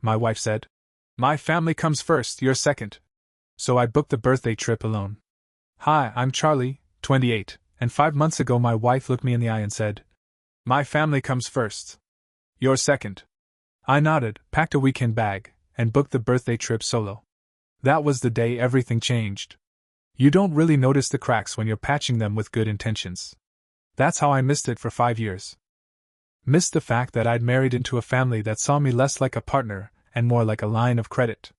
my wife said. My family comes first, you're second. So I booked the birthday trip alone. Hi, I'm Charlie, 28, and 5 months ago my wife looked me in the eye and said, My family comes first. You're second. I nodded, packed a weekend bag, and booked the birthday trip solo. That was the day everything changed. You don't really notice the cracks when you're patching them with good intentions. That's how I missed it for 5 years. Missed the fact that I'd married into a family that saw me less like a partner and more like a line of credit.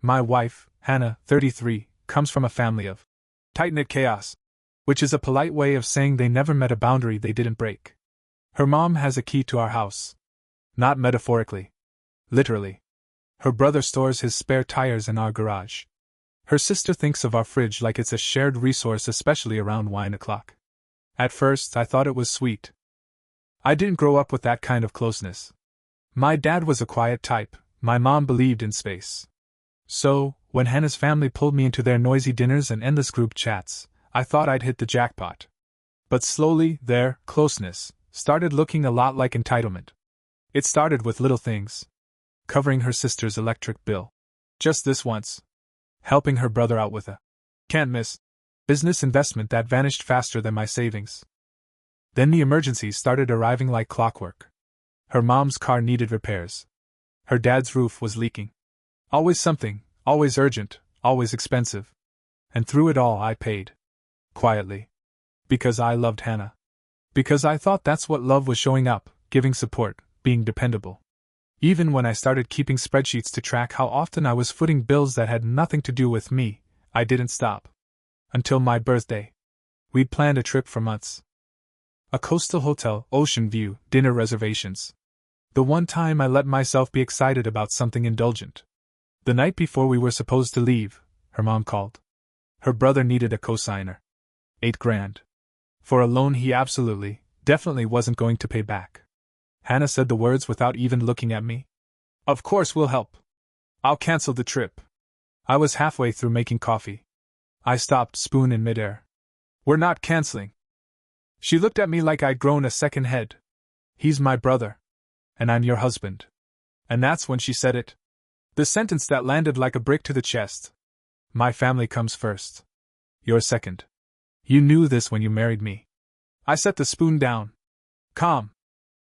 My wife, Hannah, 33, comes from a family of tight-knit chaos, which is a polite way of saying they never met a boundary they didn't break. Her mom has a key to our house. Not metaphorically. Literally. Her brother stores his spare tires in our garage. Her sister thinks of our fridge like it's a shared resource, especially around wine o'clock. At first, I thought it was sweet. I didn't grow up with that kind of closeness. My dad was a quiet type, my mom believed in space. So, when Hannah's family pulled me into their noisy dinners and endless group chats, I thought I'd hit the jackpot. But slowly, their closeness started looking a lot like entitlement. It started with little things. Covering her sister's electric bill. Just this once. Helping her brother out with a can't miss business investment that vanished faster than my savings. Then the emergencies started arriving like clockwork. Her mom's car needed repairs. Her dad's roof was leaking. Always something, always urgent, always expensive. And through it all I paid. Quietly. Because I loved Hannah. Because I thought that's what love was, showing up, giving support, being dependable. Even when I started keeping spreadsheets to track how often I was footing bills that had nothing to do with me, I didn't stop. Until my birthday. We'd planned a trip for months. A coastal hotel, ocean view, dinner reservations. The one time I let myself be excited about something indulgent. The night before we were supposed to leave, her mom called. Her brother needed a cosigner. $8,000. For a loan he absolutely, definitely wasn't going to pay back. Hannah said the words without even looking at me. Of course we'll help. I'll cancel the trip. I was halfway through making coffee. I stopped, spoon in midair. We're not canceling. She looked at me like I'd grown a second head. He's my brother. And I'm your husband. And that's when she said it. The sentence that landed like a brick to the chest. My family comes first. You're second. You knew this when you married me. I set the spoon down. Calm.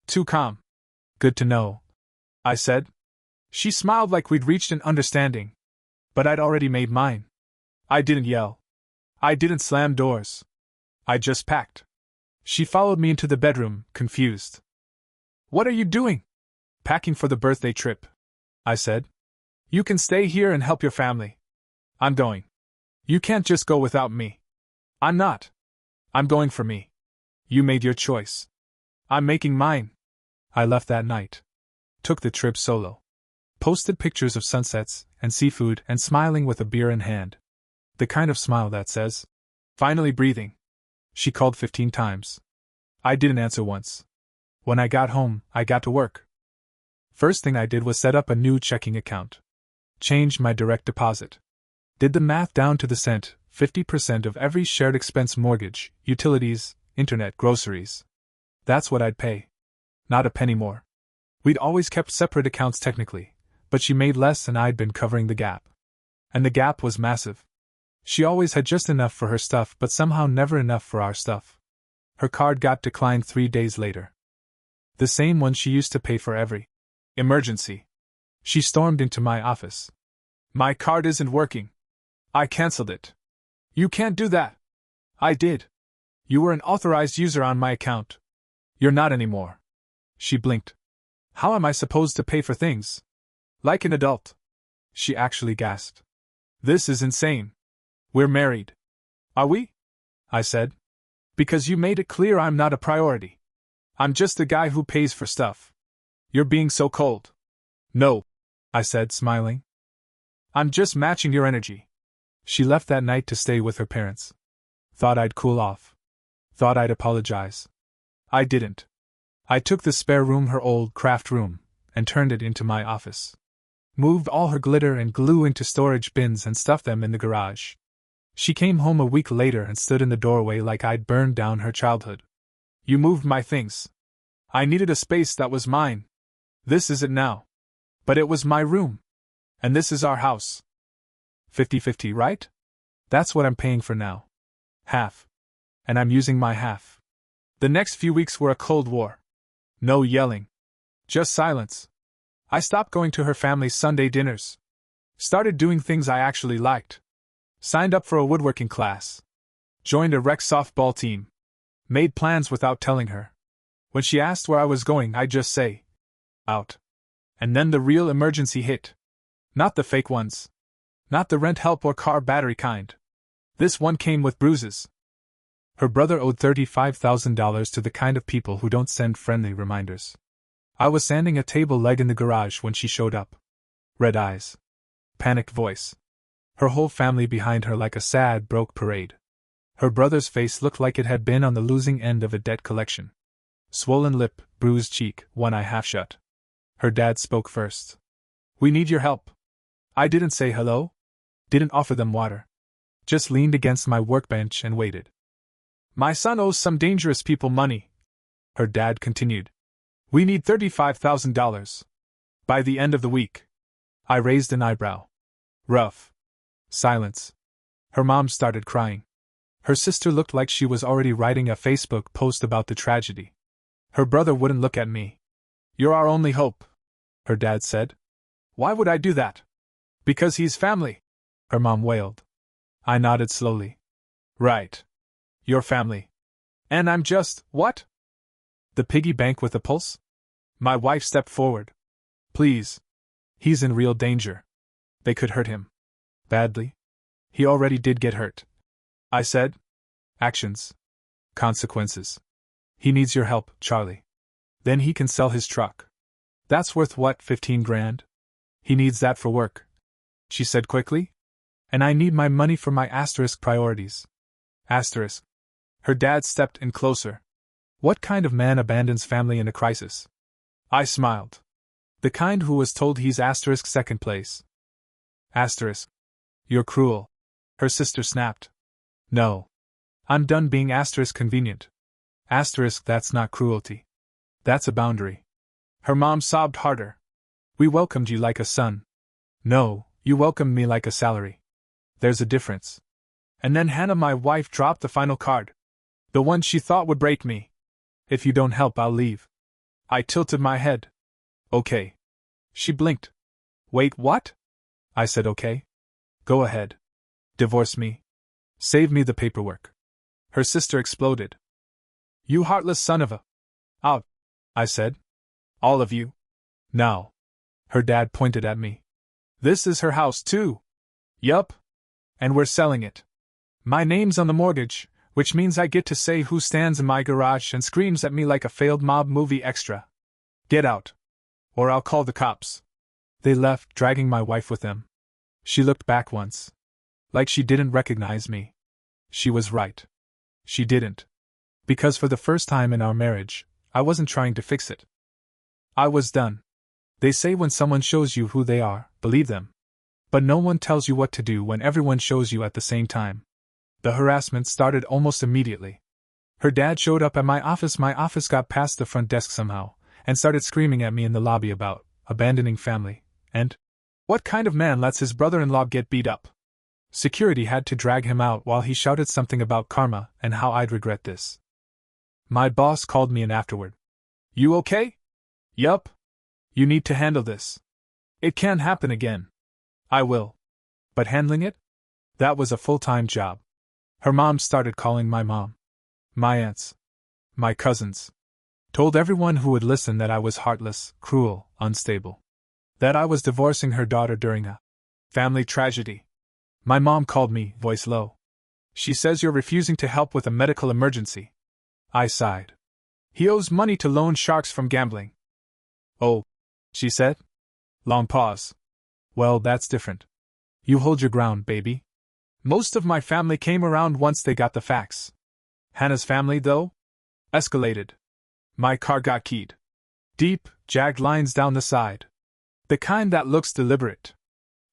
Too calm. Good to know, I said. She smiled like we'd reached an understanding. But I'd already made mine. I didn't yell. I didn't slam doors. I just packed. She followed me into the bedroom, confused. What are you doing? Packing for the birthday trip, I said. You can stay here and help your family. I'm going. You can't just go without me. I'm not. I'm going for me. You made your choice. I'm making mine. I left that night. Took the trip solo. Posted pictures of sunsets and seafood and smiling with a beer in hand. The kind of smile that says, finally breathing. She called 15 times. I didn't answer once. When I got home, I got to work. First thing I did was set up a new checking account. Changed my direct deposit. Did the math down to the cent, 50% of every shared expense: mortgage, utilities, internet, groceries. That's what I'd pay. Not a penny more. We'd always kept separate accounts technically, but she made less and I'd been covering the gap. And the gap was massive. She always had just enough for her stuff but somehow never enough for our stuff. Her card got declined 3 days later. The same one she used to pay for every emergency. She stormed into my office. My card isn't working. I canceled it. You can't do that. I did. You were an authorized user on my account. You're not anymore. She blinked. How am I supposed to pay for things? Like an adult. She actually gasped. This is insane. We're married. Are we? I said. Because you made it clear I'm not a priority. I'm just the guy who pays for stuff. You're being so cold. No, I said, smiling. I'm just matching your energy. She left that night to stay with her parents. Thought I'd cool off. Thought I'd apologize. I didn't. I took the spare room, her old craft room, and turned it into my office. Moved all her glitter and glue into storage bins and stuffed them in the garage. She came home a week later and stood in the doorway like I'd burned down her childhood. You moved my things. I needed a space that was mine. This is it now. But it was my room. And this is our house. 50-50, right? That's what I'm paying for now. Half. And I'm using my half. The next few weeks were a cold war. No yelling. Just silence. I stopped going to her family's Sunday dinners. Started doing things I actually liked. Signed up for a woodworking class. Joined a rec softball team. Made plans without telling her. When she asked where I was going, I'd just say, out. And then the real emergency hit. Not the fake ones. Not the rent help or car battery kind. This one came with bruises. Her brother owed $35,000 to the kind of people who don't send friendly reminders. I was sanding a table leg in the garage when she showed up. Red eyes. Panicked voice. Her whole family behind her like a sad, broke parade. Her brother's face looked like it had been on the losing end of a debt collection. Swollen lip, bruised cheek, one eye half shut. Her dad spoke first. We need your help. I didn't say hello. Didn't offer them water. Just leaned against my workbench and waited. My son owes some dangerous people money. Her dad continued. We need $35,000. By the end of the week. I raised an eyebrow. Rough. Silence. Her mom started crying. Her sister looked like she was already writing a Facebook post about the tragedy. Her brother wouldn't look at me. You're our only hope, her dad said. Why would I do that? Because he's family, her mom wailed. I nodded slowly. Right. Your family. And I'm just, what? The piggy bank with a pulse? My wife stepped forward. Please. He's in real danger. They could hurt him. Badly. He already did get hurt. I said. Actions. Consequences. He needs your help, Charlie. Then he can sell his truck. That's worth what, 15 grand? He needs that for work. She said quickly. And I need my money for my asterisk priorities. Asterisk. Her dad stepped in closer. What kind of man abandons family in a crisis? I smiled. The kind who was told he's asterisk second place. Asterisk. You're cruel. Her sister snapped. No. I'm done being asterisk convenient. Asterisk, that's not cruelty. That's a boundary. Her mom sobbed harder. We welcomed you like a son. No, you welcomed me like a salary. There's a difference. And then Hannah, my wife, dropped the final card. The one she thought would break me. If you don't help, I'll leave. I tilted my head. Okay. She blinked. Wait, what? I said okay. Go ahead. Divorce me. Save me the paperwork. Her sister exploded. You heartless son of a... Out, I said. All of you. Now. Her dad pointed at me. This is her house too. Yup. And we're selling it. My name's on the mortgage, which means I get to say who stands in my garage and screams at me like a failed mob movie extra. Get out. Or I'll call the cops. They left, dragging my wife with them. She looked back once. Like she didn't recognize me. She was right. She didn't. Because for the first time in our marriage, I wasn't trying to fix it. I was done. They say when someone shows you who they are, believe them. But no one tells you what to do when everyone shows you at the same time. The harassment started almost immediately. Her dad showed up at my office. My office got past the front desk somehow, and started screaming at me in the lobby about abandoning family, and what kind of man lets his brother-in-law get beat up? Security had to drag him out while he shouted something about karma and how I'd regret this. My boss called me in afterward. You okay? Yup. You need to handle this. It can't happen again. I will. But handling it? That was a full-time job. Her mom started calling my mom. My aunts. My cousins. Told everyone who would listen that I was heartless, cruel, unstable. That I was divorcing her daughter during a family tragedy. My mom called me, voice low. She says you're refusing to help with a medical emergency. I sighed. He owes money to loan sharks from gambling. Oh, she said. Long pause. Well, that's different. You hold your ground, baby. Most of my family came around once they got the facts. Hannah's family, though? Escalated. My car got keyed. Deep, jagged lines down the side. The kind that looks deliberate.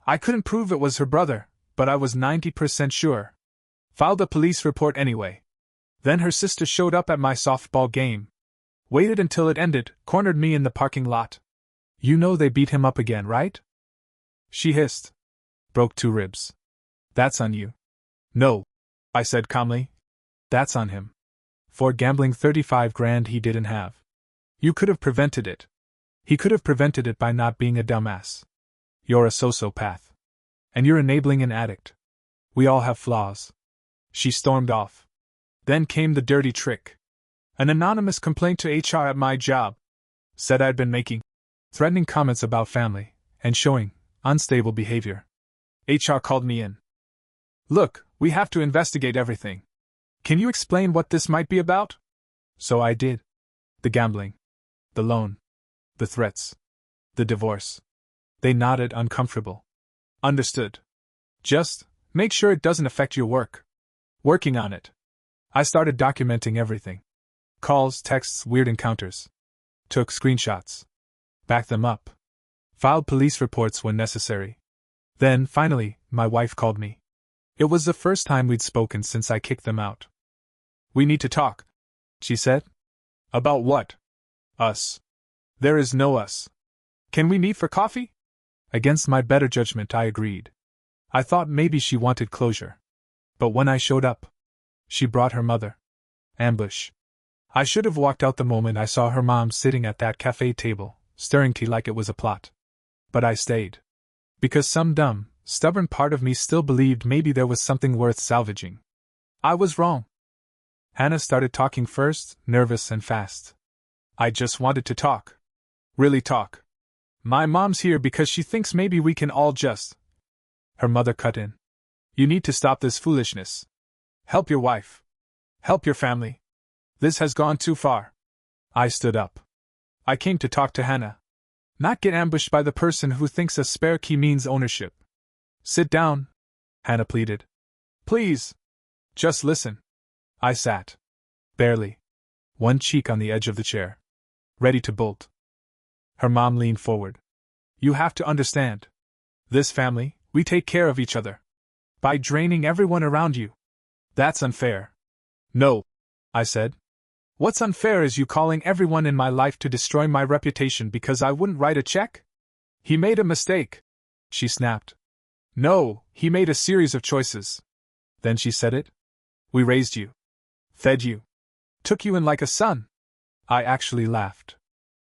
I couldn't prove it was her brother, but I was 90% sure. Filed a police report anyway. Then her sister showed up at my softball game. Waited until it ended, cornered me in the parking lot. You know they beat him up again, right? She hissed. Broke 2 ribs. That's on you. No, I said calmly. That's on him. For gambling 35 grand he didn't have. You could have prevented it. He could have prevented it by not being a dumbass. You're a sociopath. And you're enabling an addict. We all have flaws. She stormed off. Then came the dirty trick. An anonymous complaint to HR at my job. Said I'd been making threatening comments about family and showing unstable behavior. HR called me in. Look, we have to investigate everything. Can you explain what this might be about? So I did. The gambling. The loan. The threats. The divorce. They nodded, uncomfortable. Understood. Just make sure it doesn't affect your work. Working on it. I started documenting everything. Calls, texts, weird encounters. Took screenshots. Backed them up. Filed police reports when necessary. Then, finally, my wife called me. It was the first time we'd spoken since I kicked them out. We need to talk, she said. About what? Us. There is no us. Can we meet for coffee? Against my better judgment, I agreed. I thought maybe she wanted closure. But when I showed up, she brought her mother. Ambush. I should have walked out the moment I saw her mom sitting at that cafe table, stirring tea like it was a plot. But I stayed. Because some dumb, stubborn part of me still believed maybe there was something worth salvaging. I was wrong. Hannah started talking first, nervous and fast. I just wanted to talk. Really talk. My mom's here because she thinks maybe we can all just. Her mother cut in. You need to stop this foolishness. Help your wife. Help your family. This has gone too far. I stood up. I came to talk to Hannah. Not get ambushed by the person who thinks a spare key means ownership. Sit down, Hannah pleaded. Please. Just listen. I sat. Barely. One cheek on the edge of the chair. Ready to bolt. Her mom leaned forward. You have to understand. This family, we take care of each other. By draining everyone around you. That's unfair. No, I said. What's unfair is you calling everyone in my life to destroy my reputation because I wouldn't write a check? He made a mistake, she snapped. No, he made a series of choices. Then she said it. We raised you. Fed you. Took you in like a son. I actually laughed.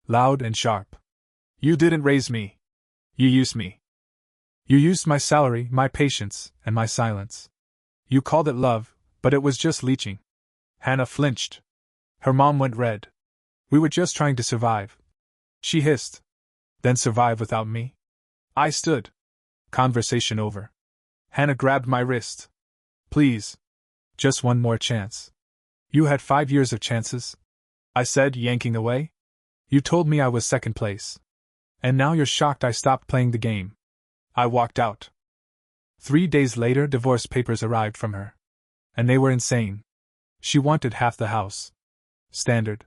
Loud and sharp. You didn't raise me. You used me. You used my salary, my patience, and my silence. You called it love, but it was just leeching. Hannah flinched. Her mom went red. We were just trying to survive. She hissed. Then survive without me? I stood. Conversation over. Hannah grabbed my wrist. Please. Just one more chance. You had 5 years of chances, I said, yanking away. You told me I was second place. And now you're shocked I stopped playing the game. I walked out. 3 days later, divorce papers arrived from her. And they were insane. She wanted half the house. Standard.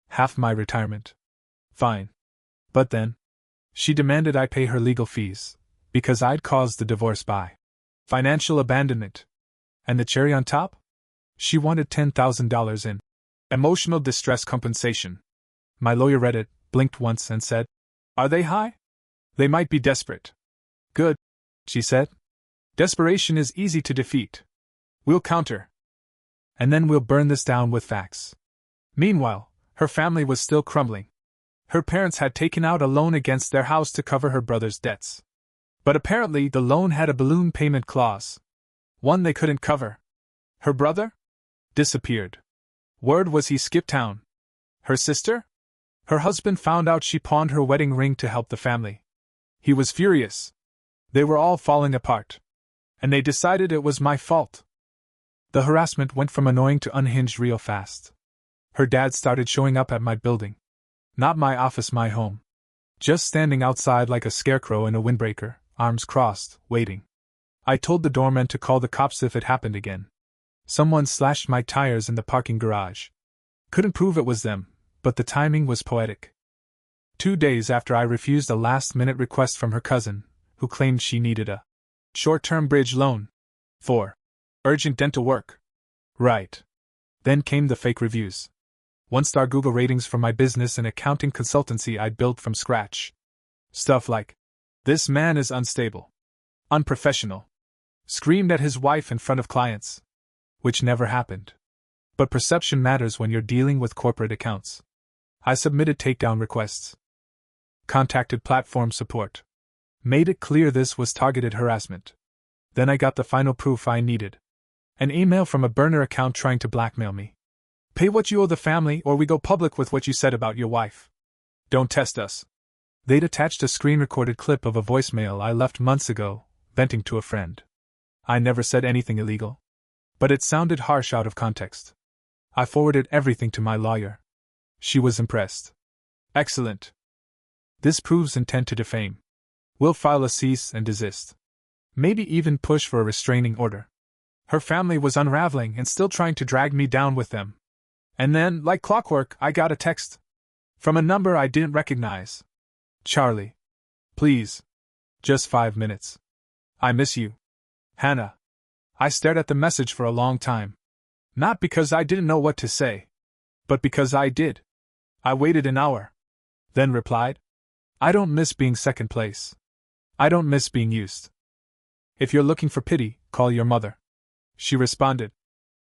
Half my retirement. Fine. But then, she demanded I pay her legal fees, because I'd caused the divorce by financial abandonment. And the cherry on top? She wanted $10,000 in emotional distress compensation. My lawyer read it, blinked once, and said, Are they high? They might be desperate. Good, she said. Desperation is easy to defeat. We'll counter. And then we'll burn this down with facts. Meanwhile, her family was still crumbling. Her parents had taken out a loan against their house to cover her brother's debts. But apparently the loan had a balloon payment clause. One they couldn't cover. Her brother? Disappeared. Word was he skipped town. Her sister? Her husband found out she pawned her wedding ring to help the family. He was furious. They were all falling apart. And they decided it was my fault. The harassment went from annoying to unhinged real fast. Her dad started showing up at my building. Not my office, my home. Just standing outside like a scarecrow in a windbreaker, arms crossed, waiting. I told the doorman to call the cops if it happened again. Someone slashed my tires in the parking garage. Couldn't prove it was them, but the timing was poetic. 2 days after I refused a last-minute request from her cousin, who claimed she needed a short-term bridge loan for urgent dental work. Right. Then came the fake reviews. 1-star Google ratings for my business and accounting consultancy I'd built from scratch. Stuff like, "This man is unstable, unprofessional," screamed at his wife in front of clients. Which never happened. But perception matters when you're dealing with corporate accounts. I submitted takedown requests. Contacted platform support. Made it clear this was targeted harassment. Then I got the final proof I needed. An email from a burner account trying to blackmail me. "Pay what you owe the family or we go public with what you said about your wife. Don't test us." They'd attached a screen-recorded clip of a voicemail I left months ago, venting to a friend. I never said anything illegal. But it sounded harsh out of context. I forwarded everything to my lawyer. She was impressed. "Excellent. This proves intent to defame. We'll file a cease and desist. Maybe even push for a restraining order." Her family was unraveling and still trying to drag me down with them. And then, like clockwork, I got a text. From a number I didn't recognize. "Charlie. Please. Just 5 minutes. I miss you. Hannah." I stared at the message for a long time. Not because I didn't know what to say, but because I did. I waited an hour. Then replied, "I don't miss being second place. I don't miss being used. If you're looking for pity, call your mother." She responded,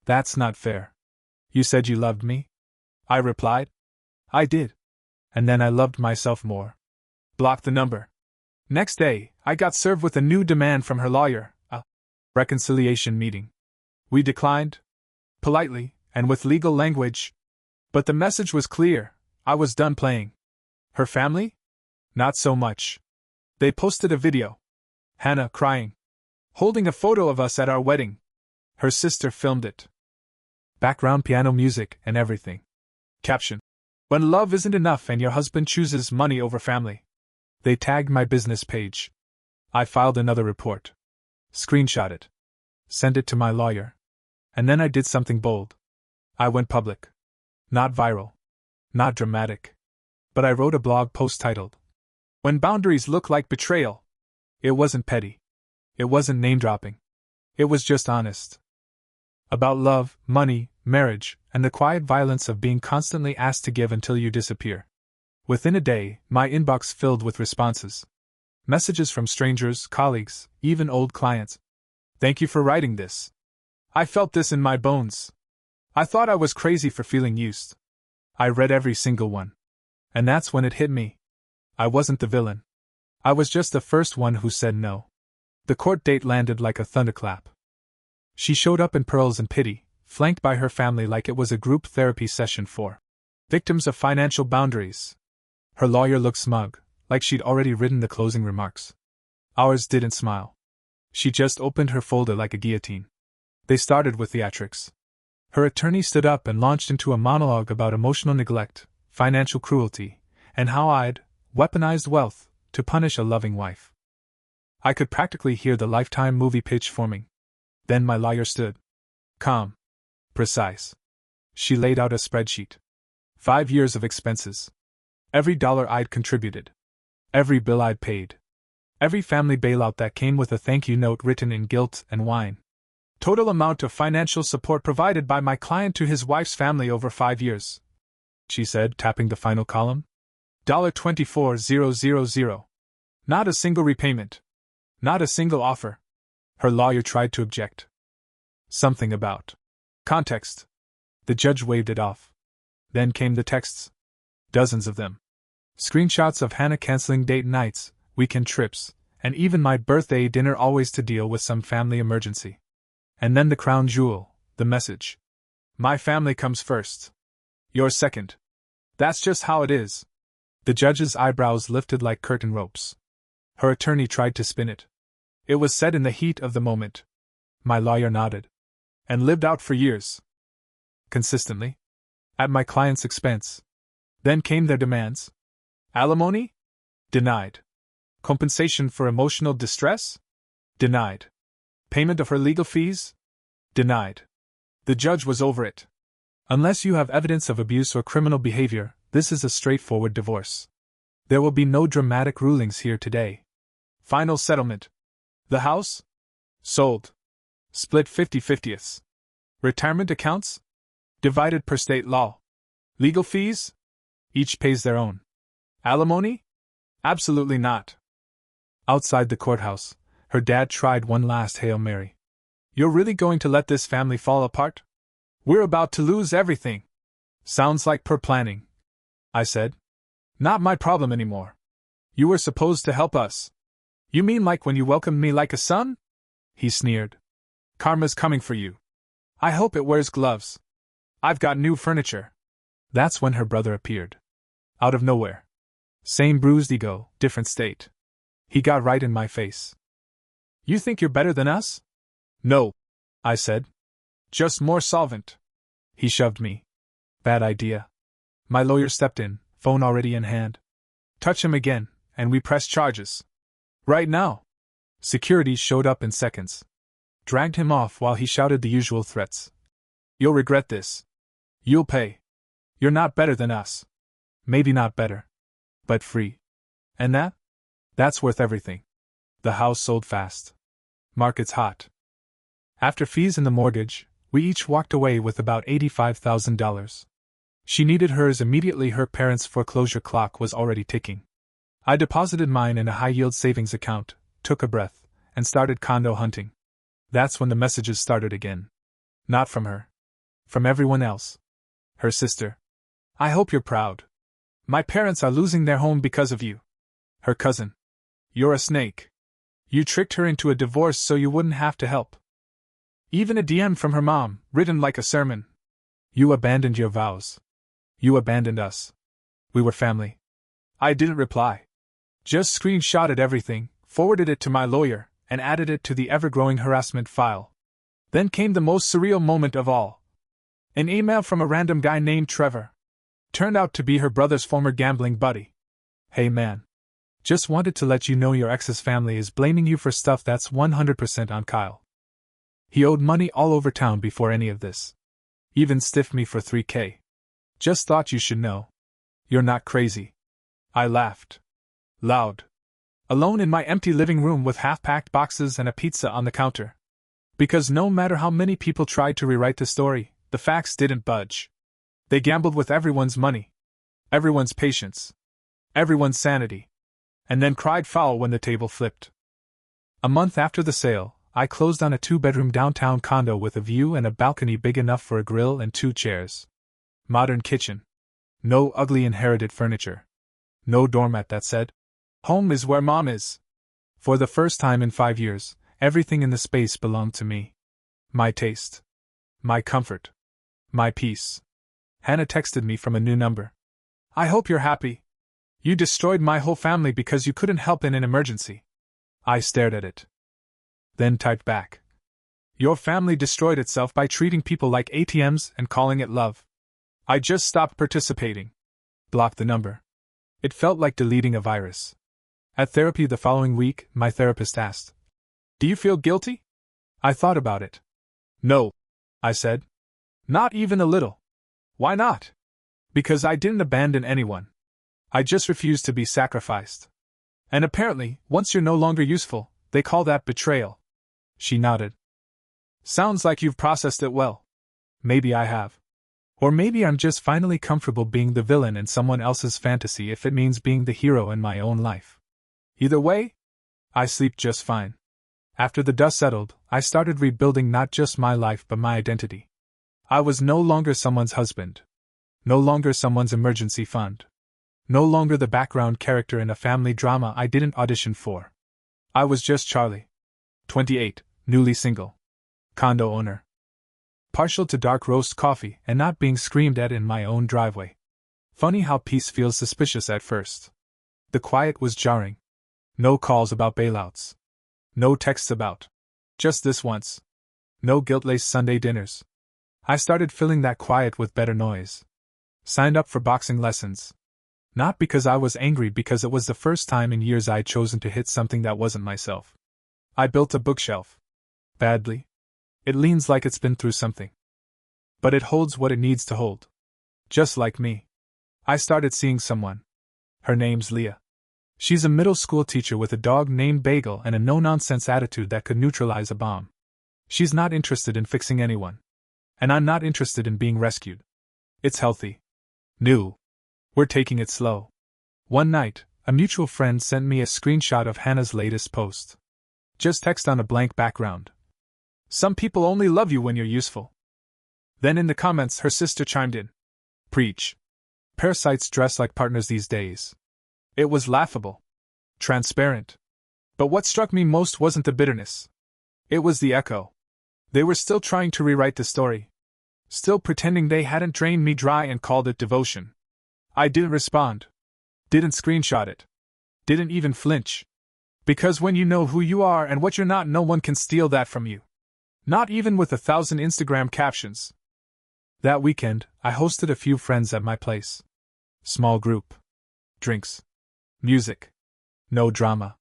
"That's not fair. You said you loved me?" I replied, "I did. And then I loved myself more." Block the number. Next day, I got served with a new demand from her lawyer, a reconciliation meeting. We declined, politely, and with legal language. But the message was clear: I was done playing. Her family? Not so much. They posted a video. Hannah crying. Holding a photo of us at our wedding. Her sister filmed it. Background piano music and everything. Caption: "When love isn't enough and your husband chooses money over family." They tagged my business page. I filed another report. Screenshot it. Sent it to my lawyer. And then I did something bold. I went public. Not viral. Not dramatic. But I wrote a blog post titled, "When Boundaries Look Like Betrayal." It wasn't petty. It wasn't name-dropping. It was just honest. About love, money, marriage, and the quiet violence of being constantly asked to give until you disappear. Within a day, my inbox filled with responses. Messages from strangers, colleagues, even old clients. "Thank you for writing this. I felt this in my bones. I thought I was crazy for feeling used." I read every single one. And that's when it hit me. I wasn't the villain. I was just the first one who said no. The court date landed like a thunderclap. She showed up in pearls and pity, flanked by her family like it was a group therapy session for victims of financial boundaries. Her lawyer looked smug, like she'd already written the closing remarks. Ours didn't smile. She just opened her folder like a guillotine. They started with theatrics. Her attorney stood up and launched into a monologue about emotional neglect, financial cruelty, and how I'd weaponized wealth to punish a loving wife. I could practically hear the Lifetime movie pitch forming. Then my lawyer stood. Calm. Precise. She laid out a spreadsheet. 5 years of expenses. Every dollar I'd contributed. Every bill I'd paid. Every family bailout that came with a thank you note written in gilt and wine. Total amount of financial support provided by my client to his wife's family over 5 years. She said, tapping the final column. $24,000. Not a single repayment. Not a single offer. Her lawyer tried to object. Something about context. The judge waved it off. Then came the texts. Dozens of them. Screenshots of Hannah canceling date nights, weekend trips, and even my birthday dinner, always to deal with some family emergency. And then the crown jewel, the message. My family comes first. You're second. That's just how it is. The judge's eyebrows lifted like curtain ropes. Her attorney tried to spin it. It was said in the heat of the moment. My lawyer nodded. And lived out for years. Consistently. At my client's expense. Then came their demands. Alimony? Denied. Compensation for emotional distress? Denied. Payment of her legal fees? Denied. The judge was over it. Unless you have evidence of abuse or criminal behavior, this is a straightforward divorce. There will be no dramatic rulings here today. Final settlement. The house? Sold. Split 50/50ths. Retirement accounts? Divided per state law. Legal fees? Each pays their own. Alimony? Absolutely not. Outside the courthouse, her dad tried one last Hail Mary. You're really going to let this family fall apart? We're about to lose everything. Sounds like poor planning, I said. Not my problem anymore. You were supposed to help us. You mean like when you welcomed me like a son? He sneered. Karma's coming for you. I hope it wears gloves. I've got new furniture. That's when her brother appeared. Out of nowhere. Same bruised ego, different state. He got right in my face. You think you're better than us? No, I said. Just more solvent. He shoved me. Bad idea. My lawyer stepped in, phone already in hand. Touch him again, and we press charges. Right now. Security showed up in seconds. Dragged him off while he shouted the usual threats. You'll regret this. You'll pay. You're not better than us. Maybe not better. But free. And that? That's worth everything. The house sold fast. Market's hot. After fees and the mortgage, we each walked away with about $85,000. She needed hers immediately. Her parents' foreclosure clock was already ticking. I deposited mine in a high-yield savings account, took a breath, and started condo hunting. That's when the messages started again. Not from her. From everyone else. Her sister. I hope you're proud. My parents are losing their home because of you. Her cousin. You're a snake. You tricked her into a divorce so you wouldn't have to help. Even a DM from her mom, written like a sermon. You abandoned your vows. You abandoned us. We were family. I didn't reply. Just screenshotted everything, forwarded it to my lawyer, and added it to the ever-growing harassment file. Then came the most surreal moment of all. An email from a random guy named Trevor. Turned out to be her brother's former gambling buddy. Hey man. Just wanted to let you know your ex's family is blaming you for stuff that's 100% on Kyle. He owed money all over town before any of this. Even stiffed me for $3,000. Just thought you should know. You're not crazy. I laughed. Loud. Alone in my empty living room with half-packed boxes and a pizza on the counter. Because no matter how many people tried to rewrite the story, the facts didn't budge. They gambled with everyone's money. Everyone's patience. Everyone's sanity. And then cried foul when the table flipped. A month after the sale, I closed on a 2-bedroom downtown condo with a view and a balcony big enough for a grill and 2 chairs. Modern kitchen. No ugly inherited furniture. No doormat that said, "Home is where Mom is." For the first time in 5 years, everything in the space belonged to me. My taste. My comfort. My peace. Hannah texted me from a new number. I hope you're happy. You destroyed my whole family because you couldn't help in an emergency. I stared at it. Then typed back. Your family destroyed itself by treating people like ATMs and calling it love. I just stopped participating. Blocked the number. It felt like deleting a virus. At therapy the following week, my therapist asked, Do you feel guilty? I thought about it. No, I said. Not even a little. Why not? Because I didn't abandon anyone. I just refused to be sacrificed. And apparently, once you're no longer useful, they call that betrayal. She nodded. Sounds like you've processed it well. Maybe I have. Or maybe I'm just finally comfortable being the villain in someone else's fantasy if it means being the hero in my own life. Either way, I sleep just fine. After the dust settled, I started rebuilding not just my life but my identity. I was no longer someone's husband. No longer someone's emergency fund. No longer the background character in a family drama I didn't audition for. I was just Charlie. 28, newly single. Condo owner. Partial to dark roast coffee and not being screamed at in my own driveway. Funny how peace feels suspicious at first. The quiet was jarring. No calls about bailouts. No texts about. Just this once. No guilt-laced Sunday dinners. I started filling that quiet with better noise. Signed up for boxing lessons. Not because I was angry, because it was the first time in years I'd chosen to hit something that wasn't myself. I built a bookshelf. Badly. It leans like it's been through something. But it holds what it needs to hold. Just like me. I started seeing someone. Her name's Leah. She's a middle school teacher with a dog named Bagel and a no-nonsense attitude that could neutralize a bomb. She's not interested in fixing anyone. And I'm not interested in being rescued. It's healthy. New. We're taking it slow. One night, a mutual friend sent me a screenshot of Hannah's latest post. Just text on a blank background. Some people only love you when you're useful. Then in the comments her sister chimed in. Preach. Parasites dress like partners these days. It was laughable. Transparent. But what struck me most wasn't the bitterness. It was the echo. They were still trying to rewrite the story. Still pretending they hadn't drained me dry and called it devotion. I didn't respond. Didn't screenshot it. Didn't even flinch. Because when you know who you are and what you're not, no one can steal that from you. Not even with 1,000 Instagram captions. That weekend, I hosted a few friends at my place. Small group. Drinks. Music. No drama.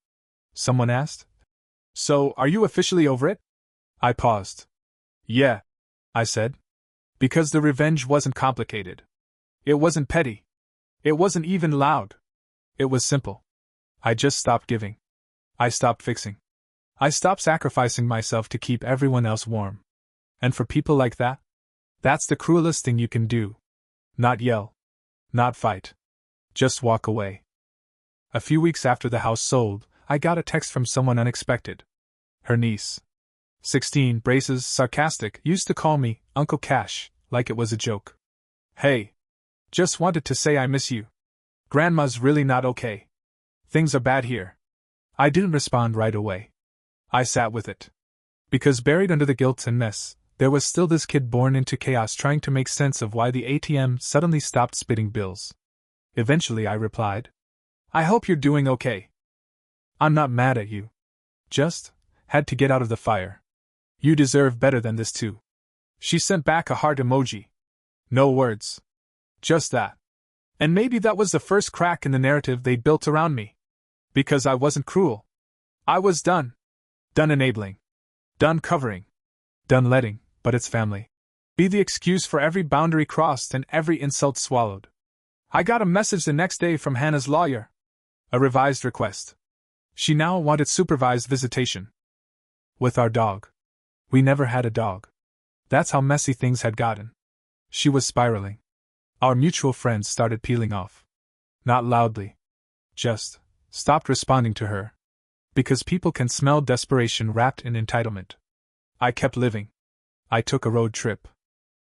Someone asked, "So, are you officially over it?" I paused. "Yeah," I said. Because the revenge wasn't complicated. It wasn't petty. It wasn't even loud. It was simple. I just stopped giving. I stopped fixing. I stopped sacrificing myself to keep everyone else warm. And for people like that, that's the cruelest thing you can do. Not yell. Not fight. Just walk away. A few weeks after the house sold, I got a text from someone unexpected. Her niece. 16, braces, sarcastic, used to call me Uncle Cash, like it was a joke. "Hey. Just wanted to say I miss you. Grandma's really not okay. Things are bad here." I didn't respond right away. I sat with it. Because buried under the guilt and mess, there was still this kid born into chaos trying to make sense of why the ATM suddenly stopped spitting bills. Eventually I replied, "I hope you're doing okay. I'm not mad at you. Just had to get out of the fire. You deserve better than this too." She sent back a heart emoji. No words. Just that. And maybe that was the first crack in the narrative they built around me. Because I wasn't cruel. I was done. Done enabling. Done covering. Done letting, but it's family, be the excuse for every boundary crossed and every insult swallowed. I got a message the next day from Hannah's lawyer. A revised request. She now wanted supervised visitation. With our dog. We never had a dog. That's how messy things had gotten. She was spiraling. Our mutual friends started peeling off. Not loudly. Just stopped responding to her. Because people can smell desperation wrapped in entitlement. I kept living. I took a road trip.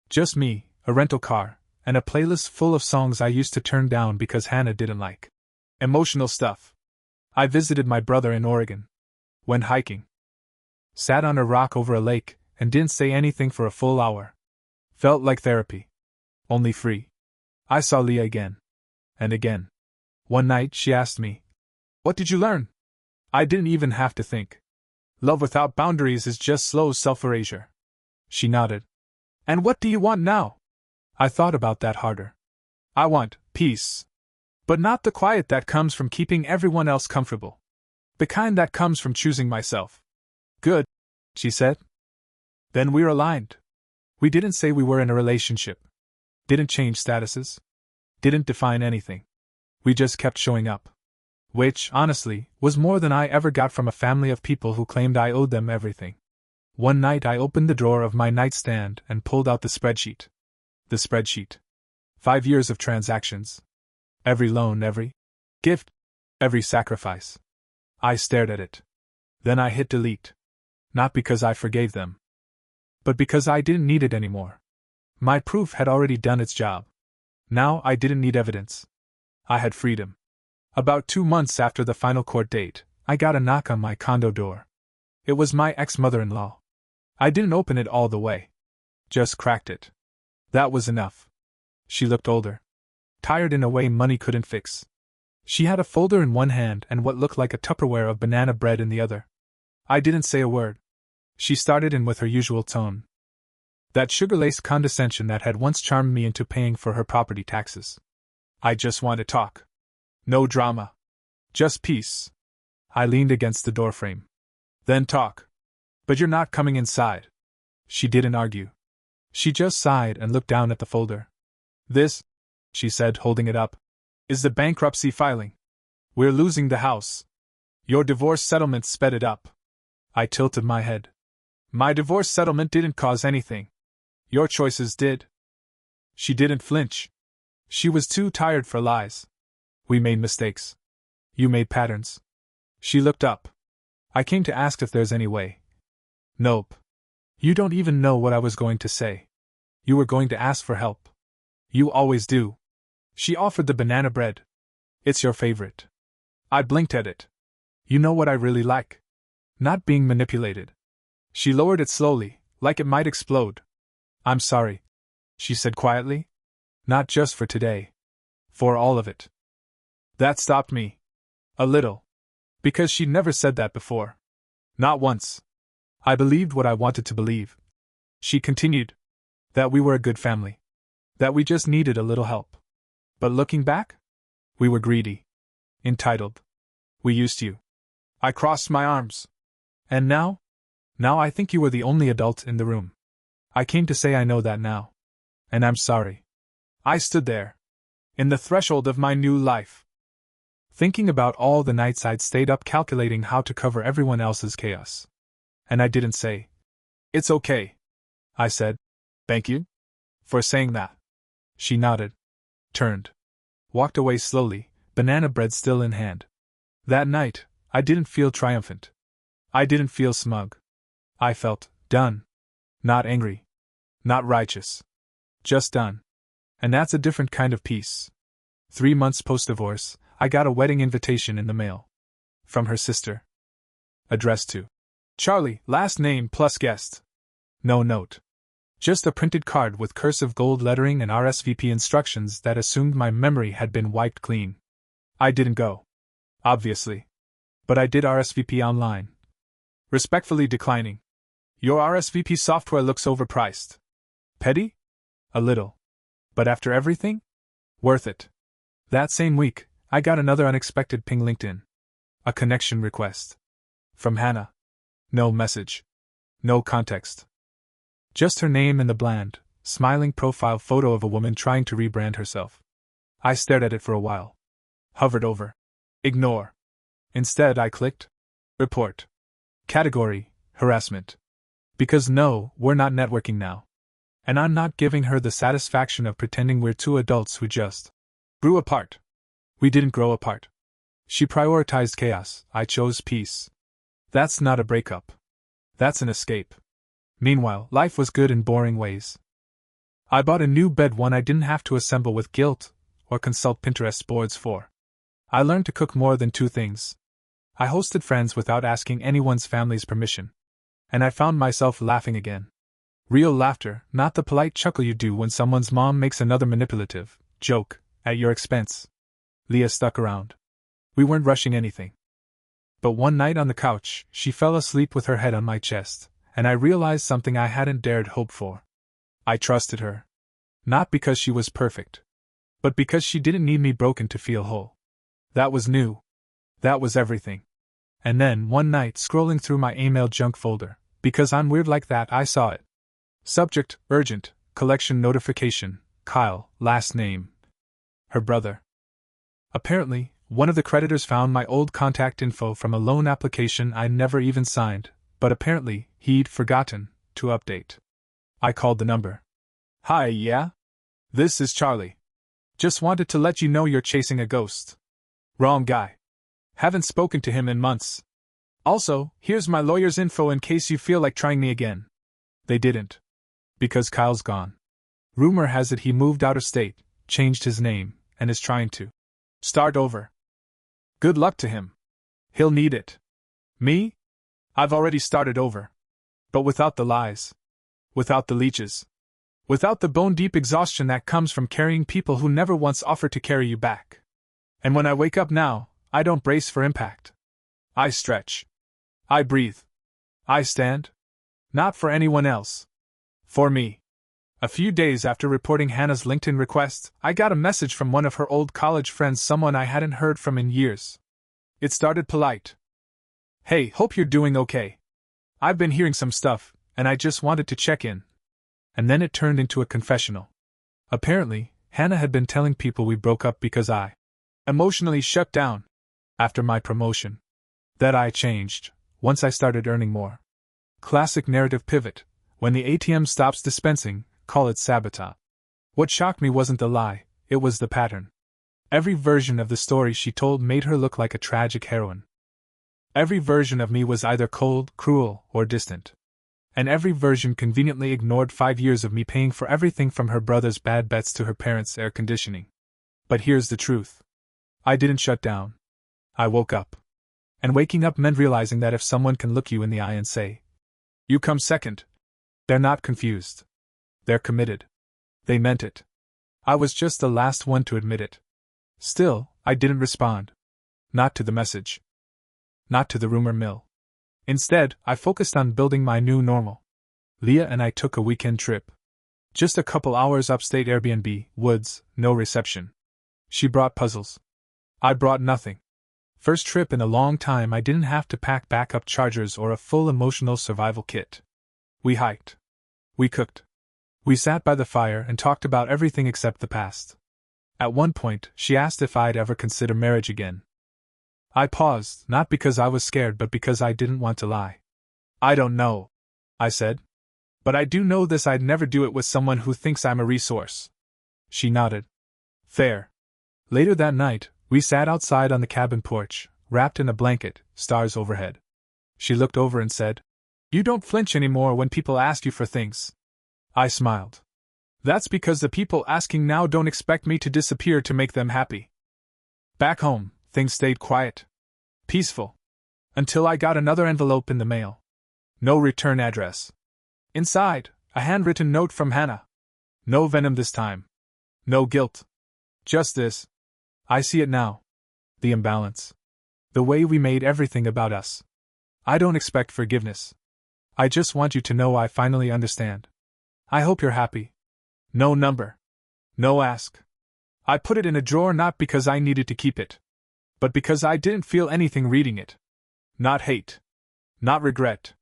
Just me, a rental car, and a playlist full of songs I used to turn down because Hannah didn't like. Emotional stuff. I visited my brother in Oregon. Went hiking. Sat on a rock over a lake and didn't say anything for a full hour. Felt like therapy. Only free. I saw Leah again. And again. One night she asked me, "What did you learn?" I didn't even have to think. Love without boundaries is just slow self-erasure. She nodded. "And what do you want now?" I thought about that harder. I want peace. But not the quiet that comes from keeping everyone else comfortable. The kind that comes from choosing myself. "Good," she said. Then we're aligned. We didn't say we were in a relationship. Didn't change statuses. Didn't define anything. We just kept showing up. Which, honestly, was more than I ever got from a family of people who claimed I owed them everything. One night I opened the drawer of my nightstand and pulled out the spreadsheet. The spreadsheet. 5 years of transactions. Every loan, every gift, every sacrifice. I stared at it. Then I hit delete. Not because I forgave them. But because I didn't need it anymore. My proof had already done its job. Now I didn't need evidence. I had freedom. About 2 months after the final court date, I got a knock on my condo door. It was my ex-mother-in-law. I didn't open it all the way. Just cracked it. That was enough. She looked older. Tired in a way money couldn't fix. She had a folder in one hand and what looked like a Tupperware of banana bread in the other. I didn't say a word. She started in with her usual tone. That sugar-laced condescension that had once charmed me into paying for her property taxes. "I just want to talk. No drama. Just peace." I leaned against the doorframe. "Then talk. But you're not coming inside." She didn't argue. She just sighed and looked down at the folder. "This," she said, holding it up, "is the bankruptcy filing. We're losing the house. Your divorce settlement sped it up." I tilted my head. "My divorce settlement didn't cause anything. Your choices did." She didn't flinch. She was too tired for lies. "We made mistakes. You made patterns? She looked up. I came to ask if there's any way. Nope. You don't even know what I was going to say. You were going to ask for help. You always do. She offered the banana bread. It's your favorite. I blinked at it. You know what I really like? Not being manipulated. She lowered it slowly, like it might explode. I'm sorry, she said quietly. Not just for today. For all of it. That stopped me. A little. Because she'd never said that before. Not once. I believed what I wanted to believe. She continued. That we were a good family. That we just needed a little help. But looking back? We were greedy. Entitled. We used you. I crossed my arms. And now? Now I think you were the only adult in the room. I came to say I know that now. And I'm sorry. I stood there. In the threshold of my new life. Thinking about all the nights I'd stayed up calculating how to cover everyone else's chaos. And I didn't say. It's okay. I said. Thank you? For saying that. She nodded. Turned. Walked away slowly, banana bread still in hand. That night, I didn't feel triumphant. I didn't feel smug. I felt done. Not angry. Not righteous. Just done. And that's a different kind of peace. 3 months post-divorce, I got a wedding invitation in the mail. From her sister. Addressed to Charlie, last name plus guest. No note. Just a printed card with cursive gold lettering and RSVP instructions that assumed my memory had been wiped clean. I didn't go. Obviously. But I did RSVP online. Respectfully declining. Your RSVP software looks overpriced. Petty? A little. But after everything? Worth it. That same week, I got another unexpected ping LinkedIn. A connection request. From Hannah. No message. No context. Just her name and the bland, smiling profile photo of a woman trying to rebrand herself. I stared at it for a while. Hovered over. Ignore. Instead, I clicked. Report. Category, harassment. Because no, we're not networking now. And I'm not giving her the satisfaction of pretending we're two adults who just grew apart. We didn't grow apart. She prioritized chaos, I chose peace. That's not a breakup. That's an escape. Meanwhile, life was good in boring ways. I bought a new bed, one I didn't have to assemble with guilt, or consult Pinterest boards for. I learned to cook more than 2 things. I hosted friends without asking anyone's family's permission. And I found myself laughing again. Real laughter, not the polite chuckle you do when someone's mom makes another manipulative joke at your expense. Leah stuck around. We weren't rushing anything. But one night on the couch, she fell asleep with her head on my chest, and I realized something I hadn't dared hope for. I trusted her. Not because she was perfect. But because she didn't need me broken to feel whole. That was new. That was everything. And then, one night, scrolling through my email junk folder, because I'm weird like that, I saw it. Subject, urgent, collection notification, Kyle, last name. Her brother. Apparently, one of the creditors found my old contact info from a loan application I never even signed, but apparently, he'd forgotten to update. I called the number. Hi, yeah? This is Charlie. Just wanted to let you know you're chasing a ghost. Wrong guy. Haven't spoken to him in months. Also, here's my lawyer's info in case you feel like trying me again. They didn't. Because Kyle's gone. Rumor has it he moved out of state, changed his name, and is trying to start over. Good luck to him. He'll need it. Me? I've already started over. But without the lies. Without the leeches. Without the bone-deep exhaustion that comes from carrying people who never once offered to carry you back. And when I wake up now, I don't brace for impact. I stretch. I breathe. I stand. Not for anyone else. For me. A few days after reporting Hannah's LinkedIn request, I got a message from one of her old college friends, someone I hadn't heard from in years. It started polite. Hey, hope you're doing okay. I've been hearing some stuff, and I just wanted to check in. And then it turned into a confessional. Apparently, Hannah had been telling people we broke up because I emotionally shut down after my promotion. That I changed once I started earning more. Classic narrative pivot. When the ATM stops dispensing, call it sabotage. What shocked me wasn't the lie, it was the pattern. Every version of the story she told made her look like a tragic heroine. Every version of me was either cold, cruel, or distant. And every version conveniently ignored 5 years of me paying for everything from her brother's bad bets to her parents' air conditioning. But here's the truth. I didn't shut down. I woke up. And waking up meant realizing that if someone can look you in the eye and say, "You come second," they're not confused. They're committed. They meant it. I was just the last one to admit it. Still, I didn't respond. Not to the message. Not to the rumor mill. Instead, I focused on building my new normal. Leah and I took a weekend trip. Just a couple hours upstate Airbnb, woods, no reception. She brought puzzles. I brought nothing. First trip in a long time I didn't have to pack backup chargers or a full emotional survival kit. We hiked. We cooked. We sat by the fire and talked about everything except the past. At one point, she asked if I'd ever consider marriage again. I paused, not because I was scared but because I didn't want to lie. "I don't know," I said. "But I do know this: I'd never do it with someone who thinks I'm a resource." She nodded. "Fair." Later that night, we sat outside on the cabin porch, wrapped in a blanket, stars overhead. She looked over and said, "You don't flinch anymore when people ask you for things." I smiled. "That's because the people asking now don't expect me to disappear to make them happy." Back home, things stayed quiet. Peaceful. Until I got another envelope in the mail. No return address. Inside, a handwritten note from Hannah. No venom this time. No guilt. Just this. "I see it now. The imbalance. The way we made everything about us. I don't expect forgiveness. I just want you to know I finally understand. I hope you're happy. No number. No ask." I put it in a drawer not because I needed to keep it, but because I didn't feel anything reading it. Not hate. Not regret.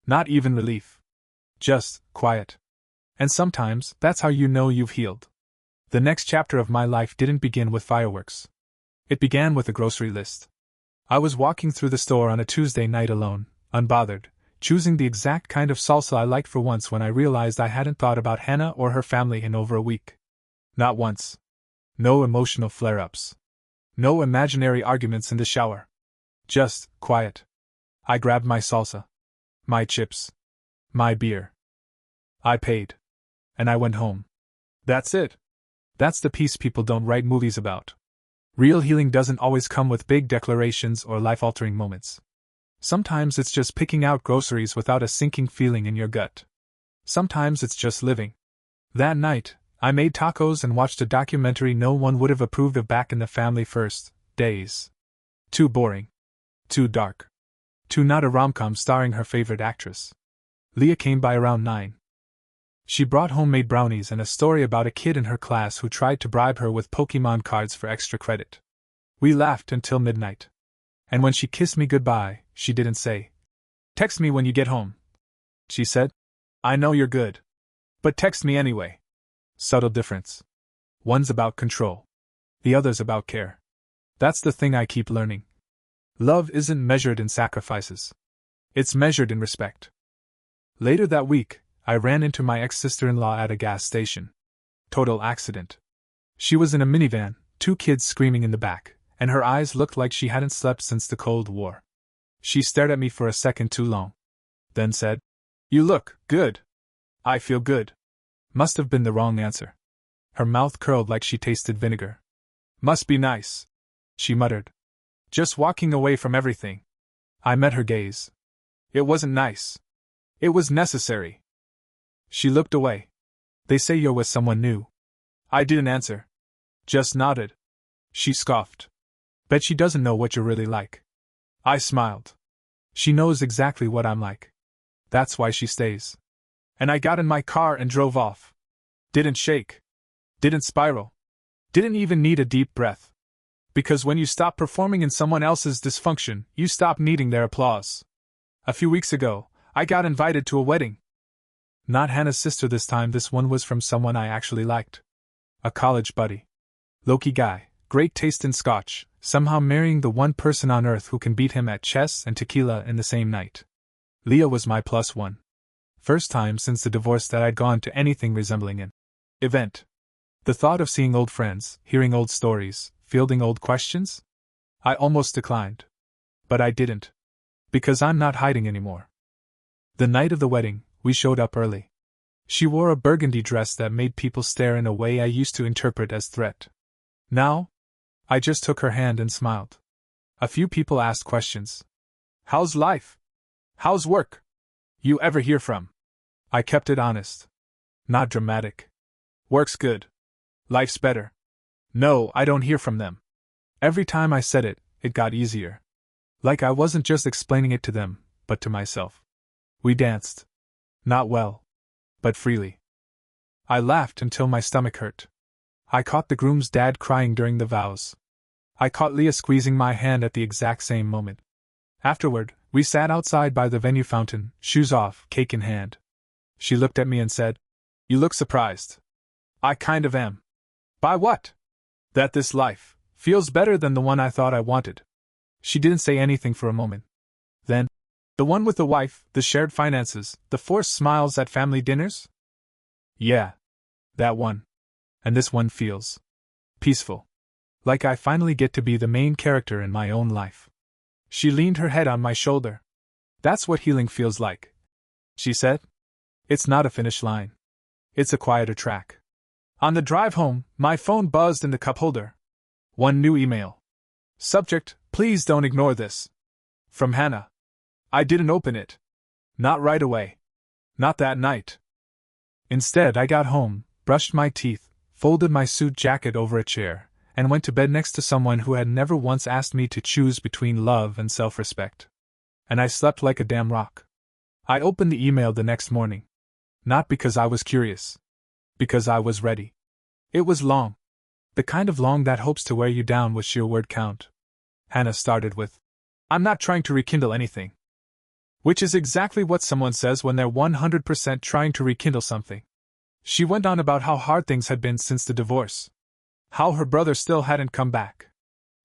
Not even relief. Just quiet. And sometimes, that's how you know you've healed. The next chapter of my life didn't begin with fireworks. It began with a grocery list. I was walking through the store on a Tuesday night alone, unbothered, choosing the exact kind of salsa I liked for once when I realized I hadn't thought about Hannah or her family in over a week. Not once. No emotional flare-ups. No imaginary arguments in the shower. Just quiet. I grabbed my salsa. My chips. My beer. I paid. And I went home. That's it. That's the peace people don't write movies about. Real healing doesn't always come with big declarations or life-altering moments. Sometimes it's just picking out groceries without a sinking feeling in your gut. Sometimes it's just living. That night, I made tacos and watched a documentary no one would have approved of back in the family first days. Too boring. Too dark. Too not a rom-com starring her favorite actress. Leah came by around 9. She brought homemade brownies and a story about a kid in her class who tried to bribe her with Pokemon cards for extra credit. We laughed until midnight. And when she kissed me goodbye, she didn't say, "Text me when you get home." She said, "I know you're good. But text me anyway." Subtle difference. One's about control. The other's about care. That's the thing I keep learning. Love isn't measured in sacrifices. It's measured in respect. Later that week, I ran into my ex-sister-in-law at a gas station. Total accident. She was in a minivan, 2 kids screaming in the back, and her eyes looked like she hadn't slept since the Cold War. She stared at me for a second too long. Then said, "You look good." "I feel good." Must have been the wrong answer. Her mouth curled like she tasted vinegar. "Must be nice," she muttered. "Just walking away from everything." I met her gaze. "It wasn't nice. It was necessary." She looked away. "They say you're with someone new." I didn't answer. Just nodded. She scoffed. "Bet she doesn't know what you're really like." I smiled. "She knows exactly what I'm like. That's why she stays." And I got in my car and drove off. Didn't shake. Didn't spiral. Didn't even need a deep breath. Because when you stop performing in someone else's dysfunction, you stop needing their applause. A few weeks ago, I got invited to a wedding. Not Hannah's sister this time. This one was from someone I actually liked. A college buddy. Low-key guy, great taste in scotch, somehow marrying the one person on earth who can beat him at chess and tequila in the same night. Leah was my +1. First time since the divorce that I'd gone to anything resembling an event. The thought of seeing old friends, hearing old stories, fielding old questions? I almost declined. But I didn't. Because I'm not hiding anymore. The night of the wedding, we showed up early. She wore a burgundy dress that made people stare in a way I used to interpret as threat. Now? I just took her hand and smiled. A few people asked questions. How's life? How's work? You ever hear from? I kept it honest. Not dramatic. Work's good. Life's better. No, I don't hear from them. Every time I said it, it got easier. Like I wasn't just explaining it to them, but to myself. We danced. Not well. But freely. I laughed until my stomach hurt. I caught the groom's dad crying during the vows. I caught Leah squeezing my hand at the exact same moment. Afterward, we sat outside by the venue fountain, shoes off, cake in hand. She looked at me and said, You look surprised. I kind of am. By what? That this life feels better than the one I thought I wanted. She didn't say anything for a moment. Then, the one with the wife, the shared finances, the forced smiles at family dinners? Yeah. That one. And this one feels peaceful. Like I finally get to be the main character in my own life. She leaned her head on my shoulder. That's what healing feels like, she said. It's not a finish line. It's a quieter track. On the drive home, my phone buzzed in the cup holder. One new email. Subject, please don't ignore this. From Hannah. I didn't open it. Not right away. Not that night. Instead, I got home, brushed my teeth, folded my suit jacket over a chair, and went to bed next to someone who had never once asked me to choose between love and self-respect. And I slept like a damn rock. I opened the email the next morning. Not because I was curious. Because I was ready. It was long. The kind of long that hopes to wear you down with sheer word count. Hannah started with, I'm not trying to rekindle anything. Which is exactly what someone says when they're 100% trying to rekindle something. She went on about how hard things had been since the divorce. How her brother still hadn't come back.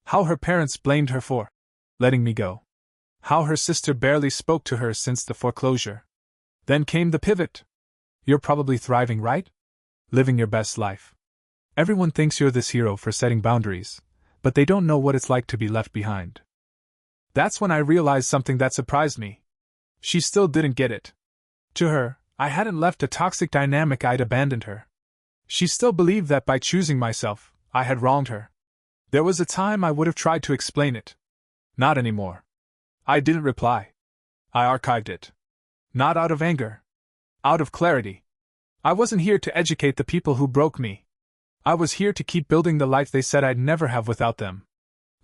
How her parents blamed her for letting me go. How her sister barely spoke to her since the foreclosure. Then came the pivot. You're probably thriving, right? Living your best life. Everyone thinks you're this hero for setting boundaries, but they don't know what it's like to be left behind. That's when I realized something that surprised me. She still didn't get it. To her, I hadn't left a toxic dynamic, I'd abandoned her. She still believed that by choosing myself, I had wronged her. There was a time I would have tried to explain it. Not anymore. I didn't reply. I archived it. Not out of anger. Out of clarity. I wasn't here to educate the people who broke me. I was here to keep building the life they said I'd never have without them.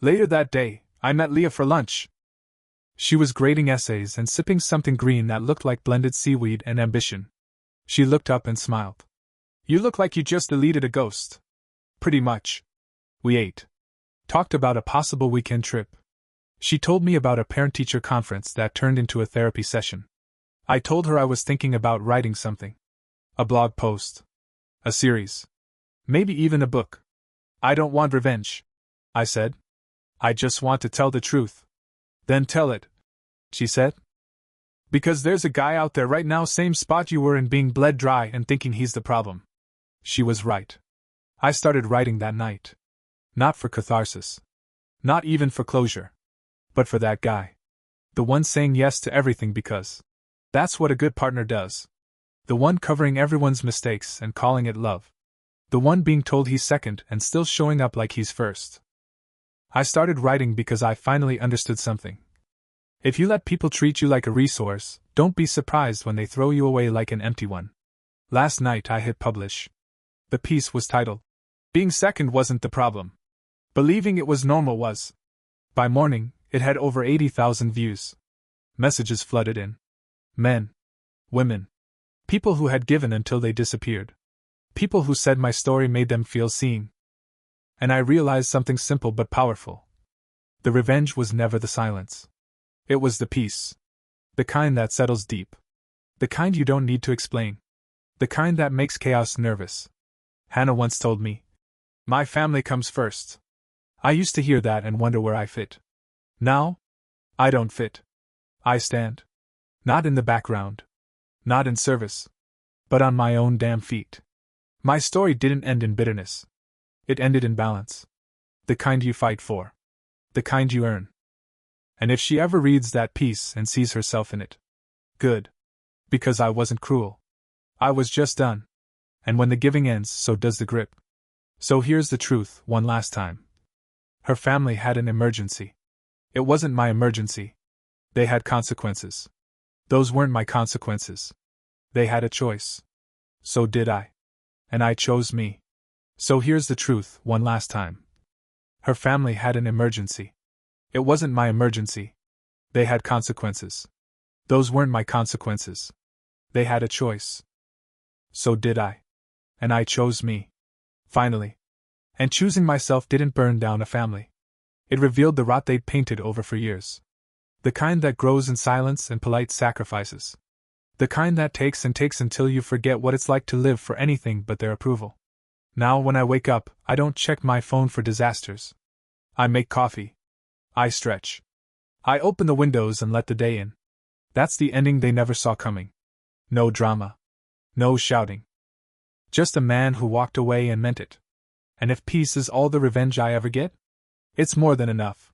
Later that day, I met Leah for lunch. She was grading essays and sipping something green that looked like blended seaweed and ambition. She looked up and smiled. You look like you just deleted a ghost. Pretty much. We ate. Talked about a possible weekend trip. She told me about a parent-teacher conference that turned into a therapy session. I told her I was thinking about writing something. A blog post. A series. Maybe even a book. I don't want revenge, I said. I just want to tell the truth. Then tell it, she said. Because there's a guy out there right now, same spot you were in, being bled dry and thinking he's the problem. She was right. I started writing that night. Not for catharsis. Not even for closure. But for that guy. The one saying yes to everything because that's what a good partner does. The one covering everyone's mistakes and calling it love. The one being told he's second and still showing up like he's first. I started writing because I finally understood something. If you let people treat you like a resource, don't be surprised when they throw you away like an empty one. Last night I hit publish. The piece was titled, Being Second Wasn't the Problem. Believing it was normal was. By morning, it had over 80,000 views. Messages flooded in. Men. Women. People who had given until they disappeared. People who said my story made them feel seen. And I realized something simple but powerful. The revenge was never the silence. It was the peace. The kind that settles deep. The kind you don't need to explain. The kind that makes chaos nervous. Hannah once told me, my family comes first. I used to hear that and wonder where I fit. Now, I don't fit. I stand. Not in the background. Not in service. But on my own damn feet. My story didn't end in bitterness. It ended in balance. The kind you fight for. The kind you earn. And if she ever reads that piece and sees herself in it, good. Because I wasn't cruel. I was just done. And when the giving ends, so does the grip. So here's the truth, one last time. Her family had an emergency. It wasn't my emergency. They had consequences. Those weren't my consequences. They had a choice. So did I. And I chose me. So here's the truth, one last time. Her family had an emergency. It wasn't my emergency. They had consequences. Those weren't my consequences. They had a choice. So did I. And I chose me. Finally. And choosing myself didn't burn down a family. It revealed the rot they'd painted over for years. The kind that grows in silence and polite sacrifices. The kind that takes and takes until you forget what it's like to live for anything but their approval. Now when I wake up, I don't check my phone for disasters. I make coffee. I stretch. I open the windows and let the day in. That's the ending they never saw coming. No drama. No shouting. Just a man who walked away and meant it. And if peace is all the revenge I ever get, it's more than enough.